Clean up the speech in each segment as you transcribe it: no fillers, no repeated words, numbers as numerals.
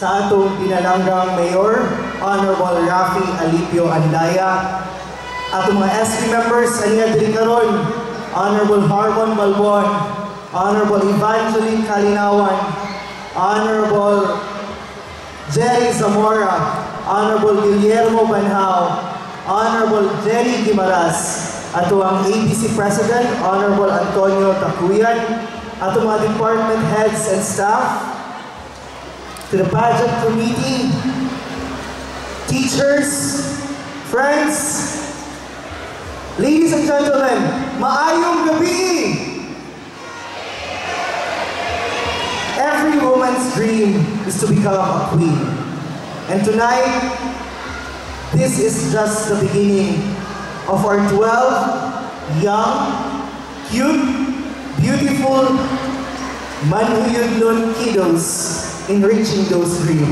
sa atong pinalanggang Mayor, Honorable Rafi Alipio Andaya, atong mga SB members aniya diri karon, Honorable Harvon Balbon, Honorable Evangeline Kalinawan, Honorable Jerry Zamora, Honorable Guillermo Banhao, Honorable Jerry Guimaras, ato ang ABC President, Honorable Antonio Takuyan, ato mga department heads and staff, to the pageant committee, teachers, friends, ladies and gentlemen, maayong gabi! Every woman's dream is to become a queen. And tonight, this is just the beginning of our 12 young, cute, beautiful Manhuyudlon kiddos in reaching those dreams.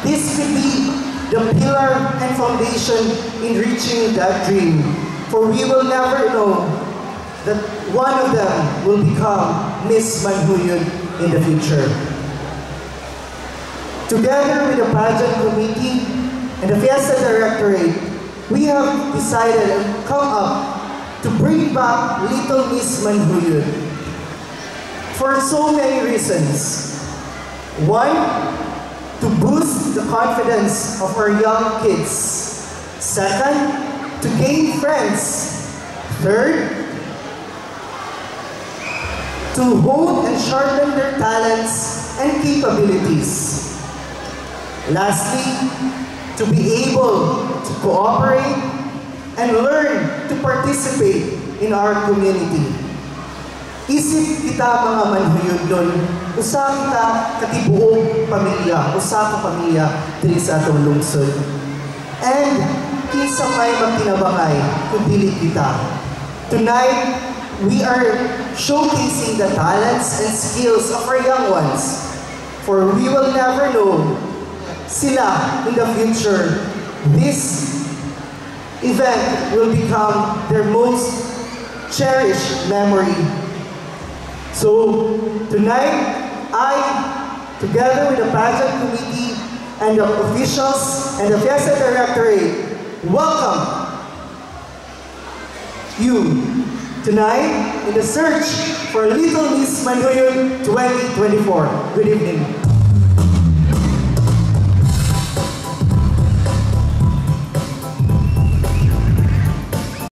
This could be the pillar and foundation in reaching that dream, for we will never know that one of them will become Miss Manhuyud in the future. Together with the pageant committee and the Fiesta Directorate, we have decided and come up to bring back Little Miss Manhuyud for so many reasons. One, to boost the confidence of our young kids. Second, to gain friends. Third, to hone and sharpen their talents and capabilities. Lastly, to be able to cooperate and learn to participate in our community. Isip kita mga Manhuyudlon, usa kita katibuok pamilya, usa ka pamilya diri sa atong lungsod. And kinsa may magtinabangay kung dili kita. Tonight, we are showcasing the talents and skills of our young ones, for we will never know sila in the future. This event will become their most cherished memory. So tonight, I, together with the pageant committee and the officials and the Fiesta Directorate, welcome you tonight in the search for Little Miss Manhuyud 2024. Good evening.